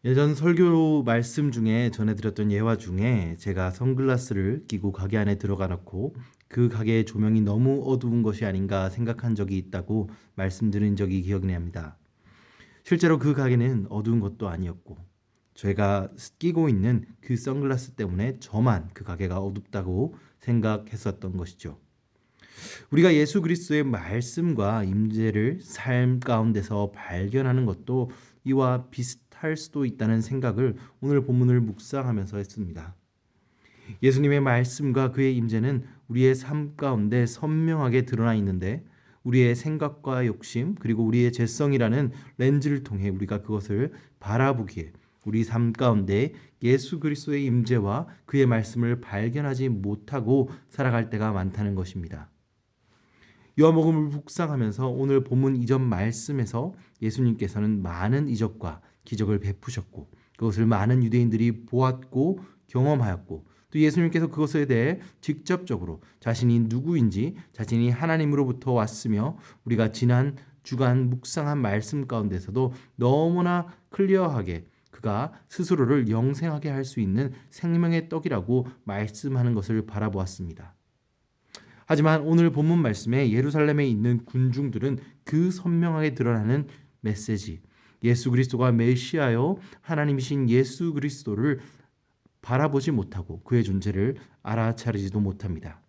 예전 설교 말씀 중에 전해드렸던 예화 중에 제가 선글라스를 끼고 가게 안에 들어가 놓고 그 가게의 조명이 너무 어두운 것이 아닌가 생각한 적이 있다고 말씀드린 적이 기억이 납니다. 실제로 그 가게는 어두운 것도 아니었고 제가 끼고 있는 그 선글라스 때문에 저만 그 가게가 어둡다고 생각했었던 것이죠. 우리가 예수 그리스도의 말씀과 임재를 삶 가운데서 발견하는 것도 이와 비슷할 수도 있다는 생각을 오늘 본문을 묵상하면서 했습니다. 예수님의 말씀과 그의 임재는 우리의 삶 가운데 선명하게 드러나 있는데 우리의 생각과 욕심 그리고 우리의 죄성이라는 렌즈를 통해 우리가 그것을 바라보기에 우리 삶 가운데 예수 그리스도의 임재와 그의 말씀을 발견하지 못하고 살아갈 때가 많다는 것입니다. 요한복음을 묵상하면서 오늘 본문 이전 말씀에서 예수님께서는 많은 이적과 기적을 베푸셨고 그것을 많은 유대인들이 보았고 경험하였고 또 예수님께서 그것에 대해 직접적으로 자신이 누구인지 자신이 하나님으로부터 왔으며 우리가 지난 주간 묵상한 말씀 가운데서도 너무나 클리어하게 그가 스스로를 영생하게 할 수 있는 생명의 떡이라고 말씀하는 것을 바라보았습니다. 하지만 오늘 본문 말씀에 예루살렘에 있는 군중들은 그 선명하게 드러나는 메시지, 예수 그리스도가 메시아요 하나님이신 예수 그리스도를 바라보지 못하고 그의 존재를 알아차리지도 못합니다.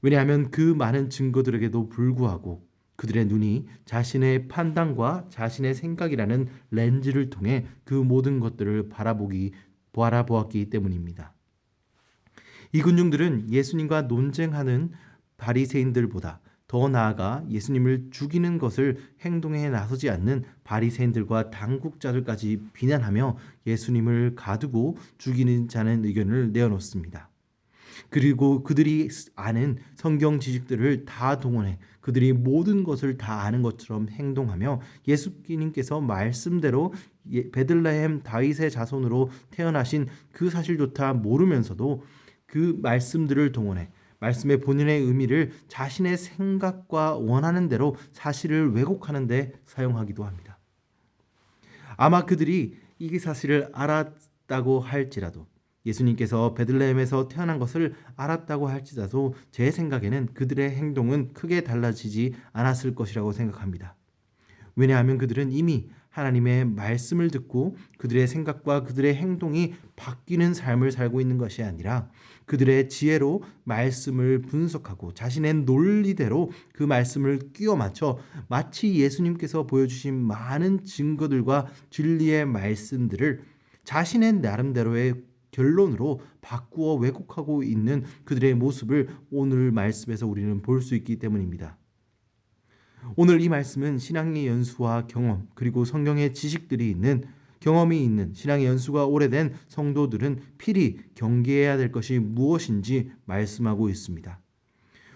왜냐하면 그 많은 증거들에게도 불구하고 그들의 눈이 자신의 판단과 자신의 생각이라는 렌즈를 통해 그 모든 것들을 바라보았기 때문입니다. 이 군중들은 예수님과 논쟁하는 바리새인들보다 더 나아가 예수님을 죽이는 것을 행동에 나서지 않는 바리새인들과 당국자들까지 비난하며 예수님을 가두고 죽이는 자는 의견을 내어놓습니다. 그리고 그들이 아는 성경 지식들을 다 동원해 그들이 모든 것을 다 아는 것처럼 행동하며 예수님께서 말씀대로 베들레헴 다윗의 자손으로 태어나신 그 사실조차 모르면서도 그 말씀들을 동원해 말씀의 본연의 의미를 자신의 생각과 원하는 대로 사실을 왜곡하는 데 사용하기도 합니다. 아마 그들이 이 사실을 알았다고 할지라도 예수님께서 베들레헴에서 태어난 것을 알았다고 할지라도 제 생각에는 그들의 행동은 크게 달라지지 않았을 것이라고 생각합니다. 왜냐하면 그들은 이미 하나님의 말씀을 듣고 그들의 생각과 그들의 행동이 바뀌는 삶을 살고 있는 것이 아니라 그들의 지혜로 말씀을 분석하고 자신의 논리대로 그 말씀을 끼워 맞춰 마치 예수님께서 보여주신 많은 증거들과 진리의 말씀들을 자신의 나름대로의 결론으로 바꾸어 왜곡하고 있는 그들의 모습을 오늘 말씀에서 우리는 볼 수 있기 때문입니다. 오늘 이 말씀은 신앙의 연수와 경험 그리고 성경의 지식들이 있는 경험이 있는 신앙의 연수가 오래된 성도들은 필히 경계해야 될 것이 무엇인지 말씀하고 있습니다.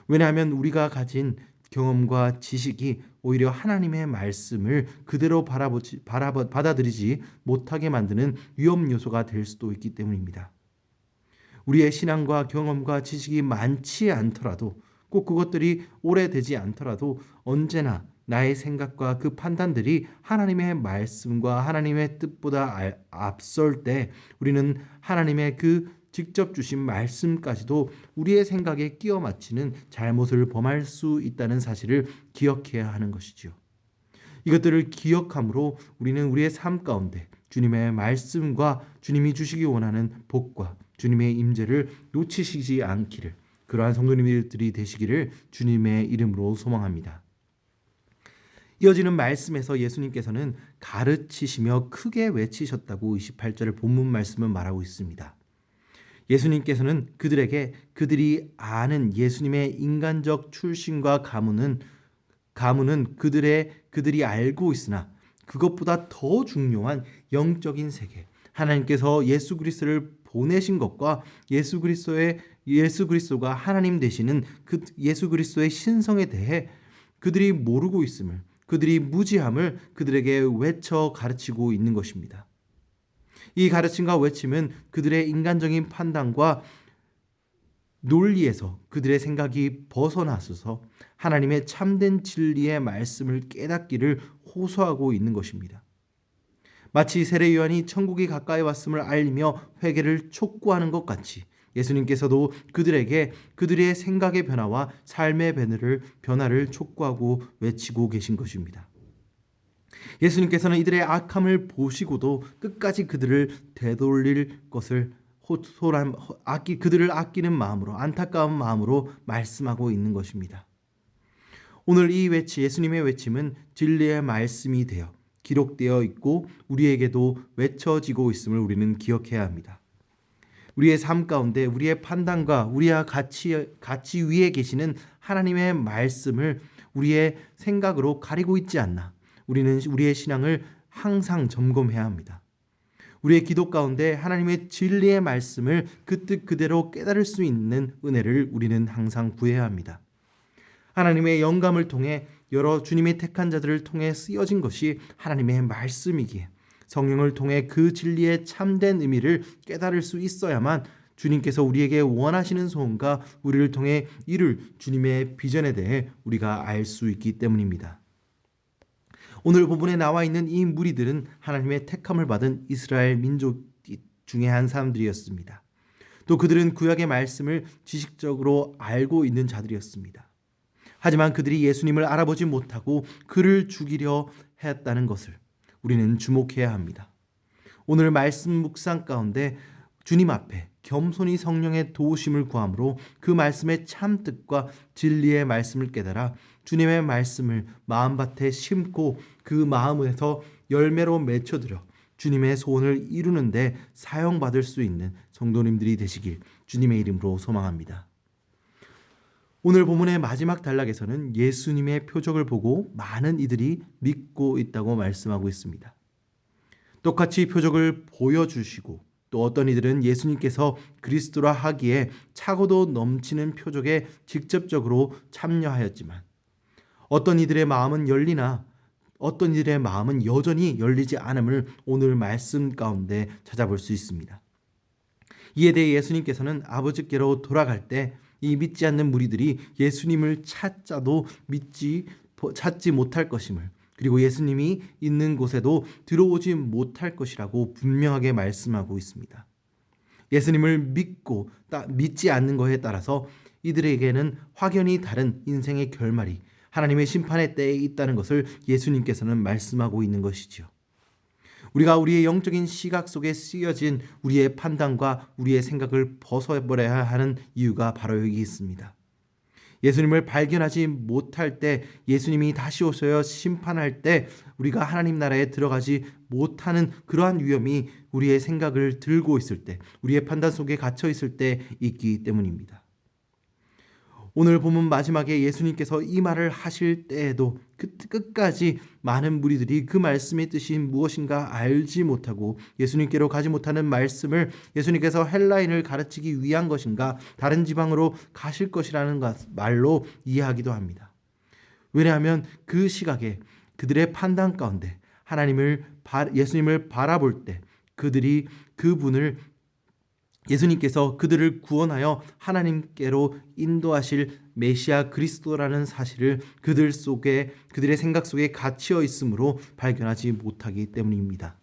왜냐하면 우리가 가진 경험과 지식이 오히려 하나님의 말씀을 그대로 받아들이지 못하게 만드는 위험 요소가 될 수도 있기 때문입니다. 우리의 신앙과 경험과 지식이 많지 않더라도 꼭 그것들이 오래되지 않더라도 언제나 나의 생각과 그 판단들이 하나님의 말씀과 하나님의 뜻보다 앞설 때 우리는 하나님의 그 직접 주신 말씀까지도 우리의 생각에 끼워 맞추는 잘못을 범할 수 있다는 사실을 기억해야 하는 것이지요. 이것들을 기억함으로 우리는 우리의 삶 가운데 주님의 말씀과 주님이 주시기 원하는 복과 주님의 임재를 놓치시지 않기를 그러한 성도님들이 되시기를 주님의 이름으로 소망합니다. 이어지는 말씀에서 예수님께서는 가르치시며 크게 외치셨다고 28절 본문 말씀은 말하고 있습니다. 예수님께서는 그들에게 그들이 아는 예수님의 인간적 출신과 가문은 그들이 알고 있으나 그것보다 더 중요한 영적인 세계, 하나님께서 예수 그리스도를 보내신 것과 예수 그리스도가 하나님 되시는 그 예수 그리스도의 신성에 대해 그들이 모르고 있음을, 그들이 무지함을 그들에게 외쳐 가르치고 있는 것입니다. 이 가르침과 외침은 그들의 인간적인 판단과 논리에서 그들의 생각이 벗어나서서 하나님의 참된 진리의 말씀을 깨닫기를 호소하고 있는 것입니다. 마치 세례 요한이 천국이 가까이 왔음을 알리며 회개를 촉구하는 것 같이 예수님께서도 그들에게 그들의 생각의 변화와 삶의 변화를 촉구하고 외치고 계신 것입니다. 예수님께서는 이들의 악함을 보시고도 끝까지 그들을 되돌릴 것을 그들을 아끼는 마음으로, 안타까운 마음으로 말씀하고 있는 것입니다. 오늘 이 예수님의 외침은 진리의 말씀이 되어 기록되어 있고 우리에게도 외쳐지고 있음을 우리는 기억해야 합니다. 우리의 삶 가운데 우리의 판단과 우리의 가치 위에 계시는 하나님의 말씀을 우리의 생각으로 가리고 있지 않나, 우리는 우리의 신앙을 항상 점검해야 합니다. 우리의 기도 가운데 하나님의 진리의 말씀을 그 뜻 그대로 깨달을 수 있는 은혜를 우리는 항상 구해야 합니다. 하나님의 영감을 통해 여러 주님의 택한 자들을 통해 쓰여진 것이 하나님의 말씀이기에 성령을 통해 그 진리의 참된 의미를 깨달을 수 있어야만 주님께서 우리에게 원하시는 소원과 우리를 통해 이룰 주님의 비전에 대해 우리가 알 수 있기 때문입니다. 오늘 본문에 나와 있는 이 무리들은 하나님의 택함을 받은 이스라엘 민족 중에 한 사람들이었습니다. 또 그들은 구약의 말씀을 지식적으로 알고 있는 자들이었습니다. 하지만 그들이 예수님을 알아보지 못하고 그를 죽이려 했다는 것을 우리는 주목해야 합니다. 오늘 말씀 묵상 가운데 주님 앞에 겸손히 성령의 도우심을 구함으로 그 말씀의 참뜻과 진리의 말씀을 깨달아 주님의 말씀을 마음밭에 심고 그 마음에서 열매로 맺혀들여 주님의 소원을 이루는 데 사용받을 수 있는 성도님들이 되시길 주님의 이름으로 소망합니다. 오늘 본문의 마지막 단락에서는 예수님의 표적을 보고 많은 이들이 믿고 있다고 말씀하고 있습니다. 똑같이 표적을 보여주시고 또 어떤 이들은 예수님께서 그리스도라 하기에 차고도 넘치는 표적에 직접적으로 참여하였지만 어떤 이들의 마음은 열리나 어떤 이들의 마음은 여전히 열리지 않음을 오늘 말씀 가운데 찾아볼 수 있습니다. 이에 대해 예수님께서는 아버지께로 돌아갈 때 이 믿지 않는 무리들이 예수님을 찾지 못할 것임을, 그리고 예수님이 있는 곳에도 들어오지 못할 것이라고 분명하게 말씀하고 있습니다. 예수님을 믿지 않는 것에 따라서 이들에게는 확연히 다른 인생의 결말이 하나님의 심판의 때에 있다는 것을 예수님께서는 말씀하고 있는 것이지요. 우리가 우리의 영적인 시각 속에 쓰여진 우리의 판단과 우리의 생각을 벗어버려야 하는 이유가 바로 여기 있습니다. 예수님을 발견하지 못할 때, 예수님이 다시 오셔서 심판할 때 우리가 하나님 나라에 들어가지 못하는 그러한 위험이 우리의 생각을 들고 있을 때, 우리의 판단 속에 갇혀 있을 때 있기 때문입니다. 오늘 본문 마지막에 예수님께서 이 말을 하실 때에도 끝까지 많은 무리들이 그 말씀의 뜻이 무엇인가 알지 못하고 예수님께로 가지 못하는 말씀을 예수님께서 헬라인을 가르치기 위한 것인가, 다른 지방으로 가실 것이라는 말로 이해하기도 합니다. 왜냐하면 그 시각에 그들의 판단 가운데 예수님을 바라볼 때 예수님께서 그들을 구원하여 하나님께로 인도하실 메시아 그리스도라는 사실을 그들의 생각 속에 갇혀 있으므로 발견하지 못하기 때문입니다.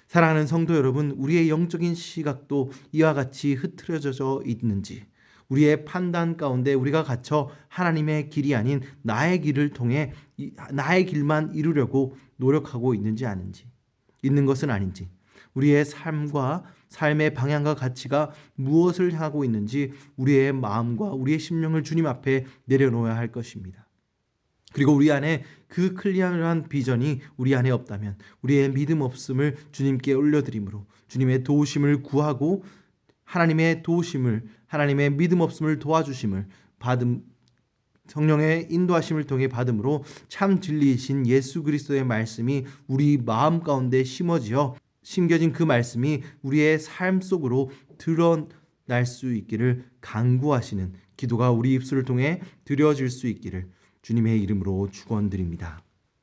사랑하는 성도 여러분, 우리의 영적인 시각도 이와 같이 흐트러져 있는지, 우리의 판단 가운데 우리가 갇혀 하나님의 길이 아닌 나의 길을 통해 나의 길만 이루려고 노력하고 있는지 있는 것은 아닌지, 우리의 삶의 방향과 가치가 무엇을 향하고 있는지 우리의 마음과 우리의 심령을 주님 앞에 내려놓아야 할 것입니다. 그리고 우리 안에 그 클리어한 비전이 우리 안에 없다면 우리의 믿음 없음을 주님께 올려드림으로 주님의 도우심을 구하고 하나님의 믿음 없음을 도와주심을 성령의 인도하심을 통해 받음으로 참 진리이신 예수 그리스도의 말씀이 우리 마음 가운데 심겨진 그 말씀이 우리의 삶 속으로 드러날 수 있기를 간구하시는 기도가 우리 입술을 통해 드려질 수 있기를 주님의 이름으로 축원드립니다.